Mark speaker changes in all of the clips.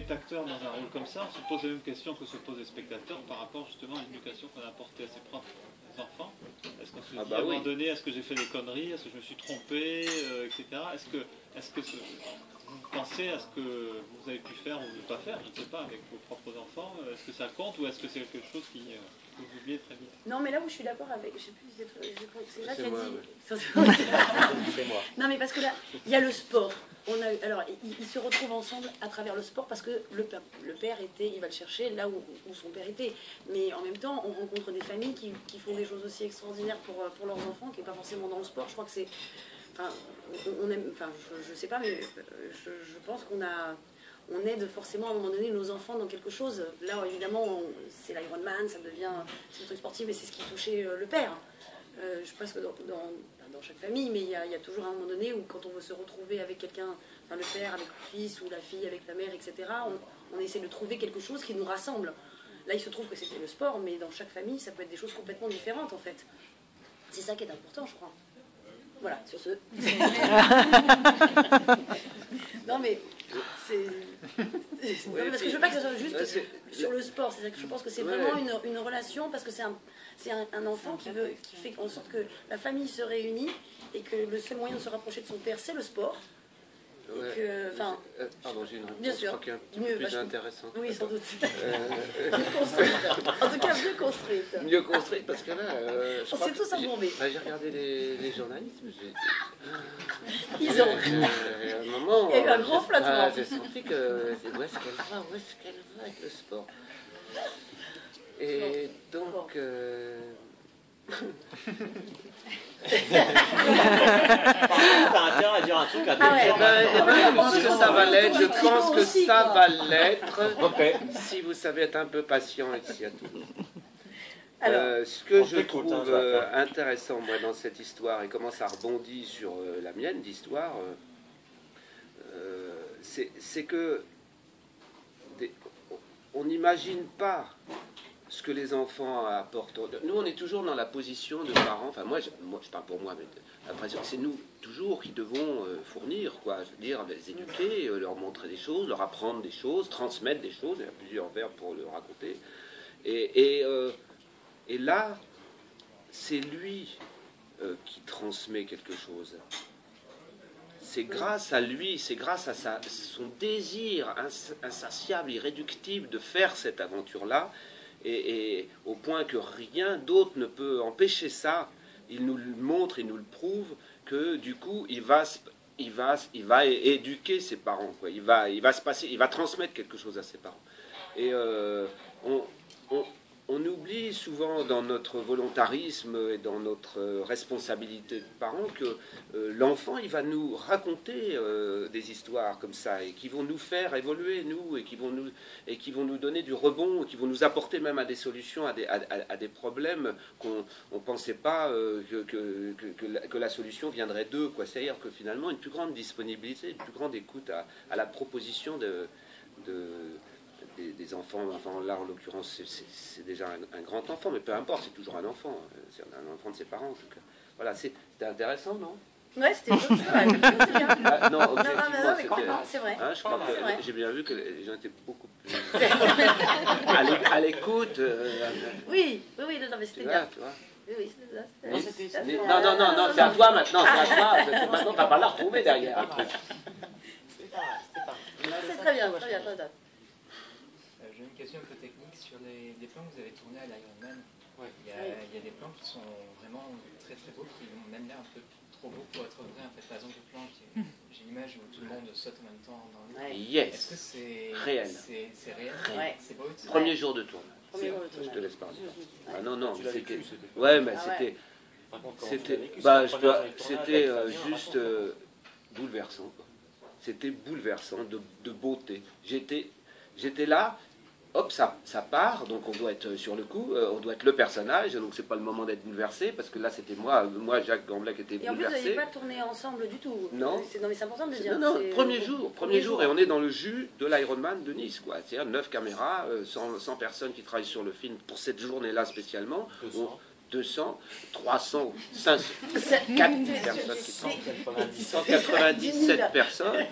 Speaker 1: est acteur dans un rôle comme ça, on se pose les mêmes questions que se posent les spectateurs par rapport justement à l'éducation qu'on a apportée à ses propres enfants. Est-ce qu'on se dit à un moment donné, est-ce que j'ai fait des conneries, est-ce que je me suis trompé, etc. Vous pensez à ce que vous avez pu faire ou ne pas faire, je ne sais pas, avec vos propres enfants, est-ce que ça compte ou est-ce que c'est quelque chose que vous oubliez très vite?
Speaker 2: Non, mais là où je suis d'accord avec, je sais plus, c'est là qui a dit.
Speaker 3: C'est moi.
Speaker 2: Non, mais parce que là, il y a le sport. Alors, ils se retrouvent ensemble à travers le sport parce que le père était, il va le chercher là où son père était. Mais en même temps, on rencontre des familles qui font des choses aussi extraordinaires pour leurs enfants, qui n'est pas forcément dans le sport. Je crois que c'est... Enfin, je sais pas, mais je pense qu'on aide forcément à un moment donné nos enfants dans quelque chose. Là, évidemment, c'est l'Ironman, c'est le truc sportif, mais c'est ce qui touchait le père. Je pense que dans chaque famille, mais il y a toujours un moment donné où quand on veut se retrouver avec quelqu'un, enfin, le père avec le fils ou la fille avec la mère, etc., on essaie de trouver quelque chose qui nous rassemble. Là, il se trouve que c'était le sport, mais dans chaque famille, ça peut être des choses complètement différentes, en fait. C'est ça qui est important, je crois. Voilà, sur ce. Non, mais c'est... Non, parce que je veux pas que ça soit juste sur le sport. C'est-à-dire que je pense que c'est vraiment une relation, parce que c'est un enfant qui fait en sorte que la famille se réunit et que le seul moyen de se rapprocher de son père, c'est le sport.
Speaker 3: Pardon, j'ai une réponse,
Speaker 2: bien sûr,
Speaker 3: qui est un peu plus intéressante.
Speaker 2: Oui, sans doute. Mieux construite. En tout cas, mieux construite.
Speaker 3: Mieux construite, parce que là...
Speaker 2: on s'est tous embourbés.
Speaker 3: J'ai regardé les journalistes.
Speaker 2: Ils ont...
Speaker 3: à un moment,
Speaker 2: il y a eu un grand flottement.
Speaker 3: J'ai senti que... Où est-ce qu'elle va avec le sport? Et donc...
Speaker 4: T'as intérêt à dire un truc à
Speaker 3: je pense que ça va l'être. Je pense que ça va l'être. Si vous savez être un peu patient ici à Toulouse. Ce que je trouve intéressant moi, dans cette histoire, et comment ça rebondit sur la mienne d'histoire, c'est que on n'imagine pas ce que les enfants apportent. Nous, on est toujours dans la position de parents. Enfin, moi, je parle pour moi, mais l'impression que c'est nous toujours qui devons fournir, quoi. Je veux dire, les éduquer, leur montrer des choses, leur apprendre des choses, transmettre des choses. Il y a plusieurs verbes pour le raconter. Et là, c'est lui qui transmet quelque chose. C'est grâce à lui, c'est grâce à son désir insatiable, irréductible de faire cette aventure-là. Et au point que rien d'autre ne peut empêcher ça, il nous le montre, il nous le prouve, que du coup, il va éduquer ses parents, quoi. Il va transmettre quelque chose à ses parents. Et on oublie souvent dans notre volontarisme et dans notre responsabilité de parents que l'enfant, il va nous raconter des histoires comme ça et qui vont nous faire évoluer, nous, et qui vont nous donner du rebond, qui vont nous apporter même à des solutions, à des problèmes qu'on ne pensait pas que la solution viendrait d'eux, quoi. C'est-à-dire que finalement, une plus grande disponibilité, une plus grande écoute à la proposition des enfants. Enfin, là, en l'occurrence, c'est déjà un grand enfant, mais peu importe, c'est toujours un enfant. C'est un enfant de ses parents, en tout cas. Voilà, c'était intéressant, non?
Speaker 2: Ouais, c'était vrai.
Speaker 3: Non,
Speaker 2: non, c'est vrai.
Speaker 3: Hein, je crois que j'ai bien vu que les gens étaient beaucoup plus à l'écoute.
Speaker 2: Oui, non, mais c'était bien.
Speaker 3: Tu vois.
Speaker 2: Oui, c'était ça.
Speaker 3: Non, c'est à toi maintenant, c'est à toi. Maintenant, tu vas pas la retrouver derrière.
Speaker 2: C'est très bien.
Speaker 5: J'ai une question un peu technique sur les plans que vous avez tournés à l'Ironman.
Speaker 3: Ouais.
Speaker 5: Il y a des plans qui sont vraiment très très beaux, qui ont même l'air un peu trop beaux pour être vrais. En fait, par exemple, le plan, j'ai l'image où tout le monde saute en même temps dans le...
Speaker 3: Yes.
Speaker 5: Est-ce que c'est
Speaker 3: réel?
Speaker 5: C'est réel.
Speaker 2: Ouais.
Speaker 5: C'est beau.
Speaker 3: Premier jour de tournage. Je te laisse parler. Ah non, c'était... Ouais, mais c'était juste bouleversant. C'était bouleversant de beauté. J'étais là, hop, ça part, donc on doit être sur le coup, on doit être le personnage, donc c'est pas le moment d'être bouleversé, parce que là c'était moi Jacques Gamblin qui était bouleversé.
Speaker 2: Et en plus, vous n'avez pas tourné ensemble du tout.
Speaker 3: Non.
Speaker 2: Mais c'est important de le dire.
Speaker 3: Non, premier jour, et on est dans le jus de l'Ironman de Nice, quoi. C'est-à-dire 9 caméras, 100 personnes qui travaillent sur le film pour cette journée-là spécialement. 200. 200, 300, 500, 4 personnes qui sont 197 personnes.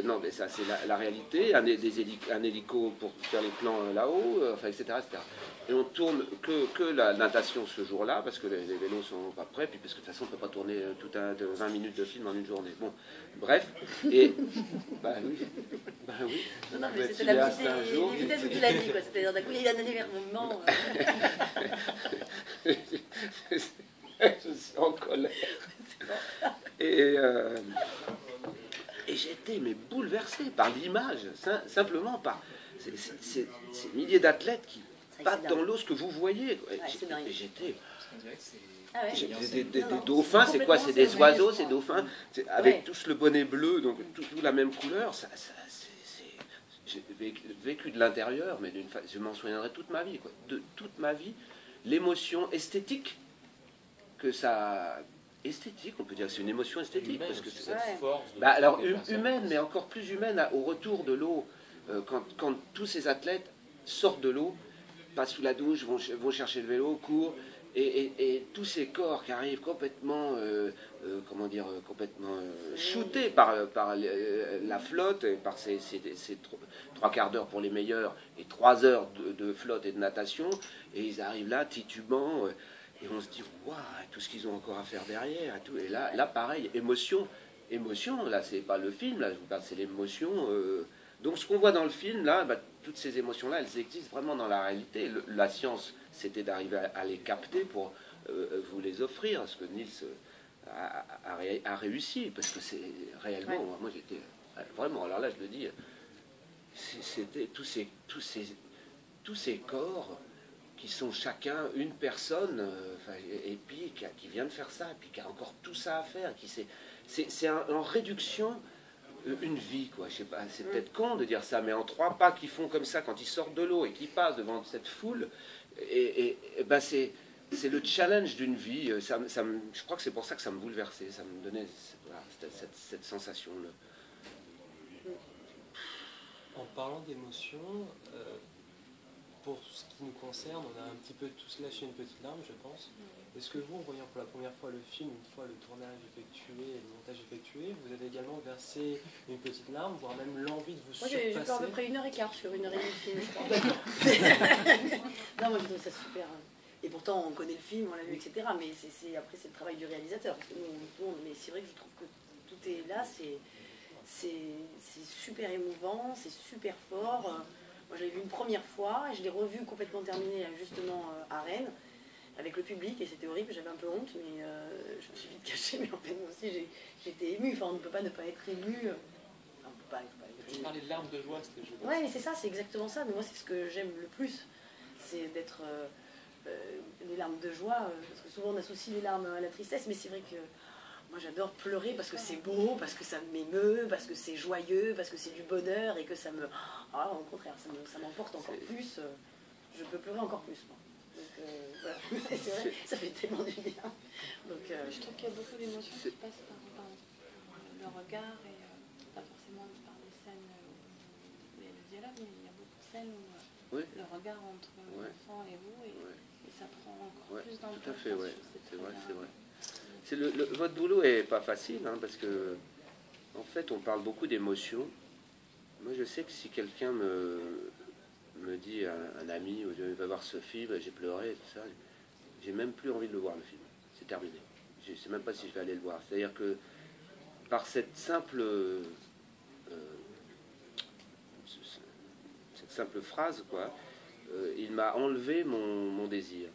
Speaker 3: Non, mais ça, c'est la réalité. Un hélico pour faire les plans là-haut, enfin, etc., etc. Et on tourne que la natation ce jour-là, parce que les vélos sont pas prêts, puis parce que de toute façon, on ne peut pas tourner 20 minutes de film en une journée. Bon, bref. Et. Bah oui.
Speaker 2: Non, mais c'était la vitesse où tu l'as dit, quoi. C'est-à-dire, d'un coup, il y a un énervement.
Speaker 3: Je suis en colère. Et j'étais bouleversé par l'image, simplement par ces milliers d'athlètes qui battent dans l'eau ce que vous voyez. J'étais... Des dauphins, c'est quoi? C'est des oiseaux, ces dauphins, avec tous le bonnet bleu, donc tout la même couleur. J'ai vécu de l'intérieur, mais je m'en souviendrai toute ma vie, quoi. De toute ma vie, l'émotion esthétique que ça... Esthétique, on peut dire que c'est une émotion esthétique.
Speaker 4: Humaine,
Speaker 3: parce que c'est
Speaker 4: cette force
Speaker 3: alors humaine, mais encore plus humaine au retour de l'eau. Quand tous ces athlètes sortent de l'eau, passent sous la douche, vont chercher le vélo, courent, et tous ces corps qui arrivent complètement, complètement shootés par la flotte, et par ces 3 quarts d'heure pour les meilleurs, et 3 heures de flotte et de natation, et ils arrivent là, titubants, et on se dit, waouh, tout ce qu'ils ont encore à faire derrière, tout. Et là, pareil, émotion, là, c'est pas le film, là, je vous parle, c'est l'émotion. Donc, ce qu'on voit dans le film, là, toutes ces émotions-là, elles existent vraiment dans la réalité. La science, c'était d'arriver à les capter pour vous les offrir, ce que Niels a réussi, parce que c'est réellement, moi, j'étais vraiment, alors là, je le dis, c'était tous ces corps qui sont chacun une personne, et puis qui vient de faire ça, et puis qui a encore tout ça à faire, c'est en réduction une vie, quoi. Je sais pas, c'est peut-être con de dire ça, mais en 3 pas qu'ils font comme ça quand ils sortent de l'eau et qu'ils passent devant cette foule, c'est le challenge d'une vie. Je crois que c'est pour ça que ça me bouleversait, ça me donnait cette sensation-là.
Speaker 6: En parlant d'émotion, pour ce qui nous concerne, on a un petit peu tous lâché une petite larme, je pense. Est-ce que vous, en voyant pour la première fois le film, une fois le tournage effectué et le montage effectué, vous avez également versé une petite larme, voire même l'envie de vous surpasser?
Speaker 2: Moi, j'ai fait à peu près 1h15 sur 1h30 de film, je crois. Non, moi, j'ai trouvé ça super. Et pourtant, on connaît le film, on l'a vu, etc. Mais après, c'est le travail du réalisateur. Parce que nous, on tourne, mais c'est vrai que je trouve que tout est là. C'est super émouvant, c'est super fort. Moi, je l'ai vu une première fois, et je l'ai revu complètement terminé, justement, à Rennes, avec le public, et c'était horrible, j'avais un peu honte, mais je me suis vite cachée, mais en fait, moi aussi, j'étais émue. Enfin, on ne peut pas ne pas être ému. Enfin, on ne peut pas être
Speaker 6: ému. Tu parlais de larmes de joie, c'était joli.
Speaker 2: Ouais, mais c'est ça, c'est exactement ça. Mais moi, c'est ce que j'aime le plus, c'est d'être les larmes de joie, parce que souvent, on associe les larmes à la tristesse, mais c'est vrai que moi, j'adore pleurer parce que c'est beau, parce que ça m'émeut, parce que c'est joyeux, parce que c'est du bonheur, et que ça me... Ah, au contraire, ça m'emporte encore plus. Je peux pleurer encore plus, moi. Donc, voilà. C'est vrai, ça fait tellement du bien. Donc,
Speaker 7: je trouve qu'il y a beaucoup d'émotions qui passent par le regard, et pas forcément par les scènes où il y a le dialogue, mais il y a beaucoup de scènes où le regard entre l'enfant et vous, et ça prend encore plus dans le temps.
Speaker 3: Tout à fait, ouais. C'est vrai, c'est vrai. Votre boulot est pas facile, hein, parce que en fait on parle beaucoup d'émotions. Moi je sais que si quelqu'un me dit, un ami, je vais voir ce film, j'ai pleuré et tout ça, j'ai même plus envie de le voir, le film. C'est terminé. Je sais même pas si je vais aller le voir. C'est-à-dire que par cette simple phrase, quoi, il m'a enlevé mon désir.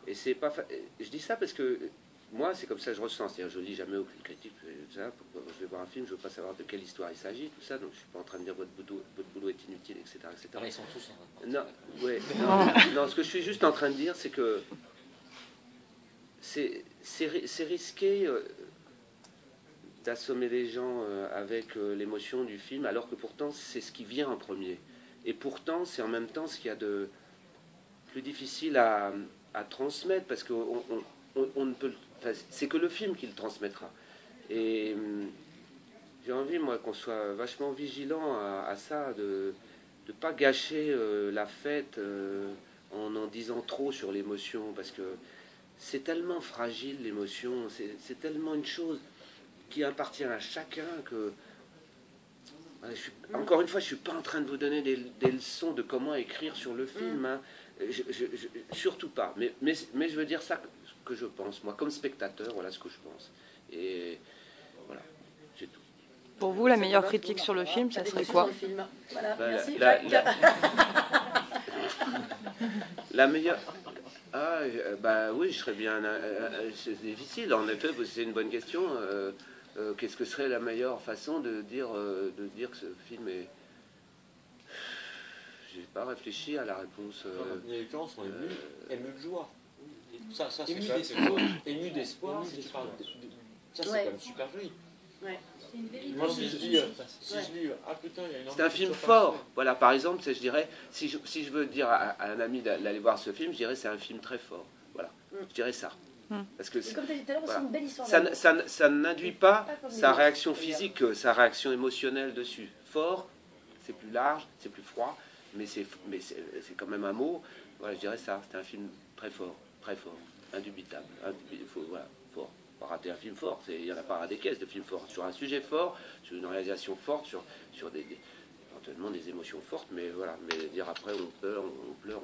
Speaker 3: Et c'est pas je dis ça parce que moi, c'est comme ça que je ressens. C'est-à-dire, je lis jamais aucune critique. Ça, je vais voir un film, je ne veux pas savoir de quelle histoire il s'agit, tout ça. Donc, je ne suis pas en train de dire votre boulot est inutile, etc., etc.
Speaker 4: Ils sont tous en
Speaker 3: non, ce que je suis juste en train de dire, c'est que c'est risqué d'assommer les gens avec l'émotion du film, alors que pourtant, c'est ce qui vient en premier. Et pourtant, c'est en même temps ce qu'il y a de plus difficile à transmettre, parce qu'on ne peut... c'est que le film qui le transmettra. Et j'ai envie, moi, qu'on soit vachement vigilant à ça, de ne pas gâcher la fête en disant trop sur l'émotion, parce que c'est tellement fragile l'émotion, c'est tellement une chose qui appartient à chacun que... Encore une fois, je ne suis pas en train de vous donner des leçons de comment écrire sur le film, hein. Surtout pas, mais je veux dire ça que je pense, moi, comme spectateur, voilà ce que je pense. Et voilà, c'est tout.
Speaker 8: Pour vous, la meilleure critique sur le film, ça serait quoi?
Speaker 2: Voilà, merci.
Speaker 3: La meilleure... Ah, bah oui, je serais bien... c'est difficile, en effet, c'est une bonne question. Qu'est-ce que serait la meilleure façon de dire que ce film est... J'ai pas réfléchi à la réponse.
Speaker 4: Les gens sont émus de joie. Ça c'est ému d'espoir. Ça, c'est quand même super joli.
Speaker 2: Ouais.
Speaker 4: Moi, si je lis, ah putain, il y a une...
Speaker 3: C'est un film fort. Voilà, par exemple, je dirais, si je veux dire à un ami d'aller voir ce film, je dirais c'est un film très fort. Voilà, je dirais ça. Parce que
Speaker 2: comme tu as dit tout à l'heure,
Speaker 3: voilà,
Speaker 2: c'est une belle histoire.
Speaker 3: ça n'induit pas sa réaction physique, sa réaction émotionnelle dessus. Fort, c'est plus large, c'est plus froid, mais c'est quand même un mot. Voilà, je dirais ça. C'est un film très fort, indubitable. Il faut, voilà, fort. Pas rater un film fort. Il n'y en a pas à des caisses de films forts. Sur un sujet fort, sur une réalisation forte, sur éventuellement des émotions fortes, mais voilà. Mais dire après on pleure, on pleure.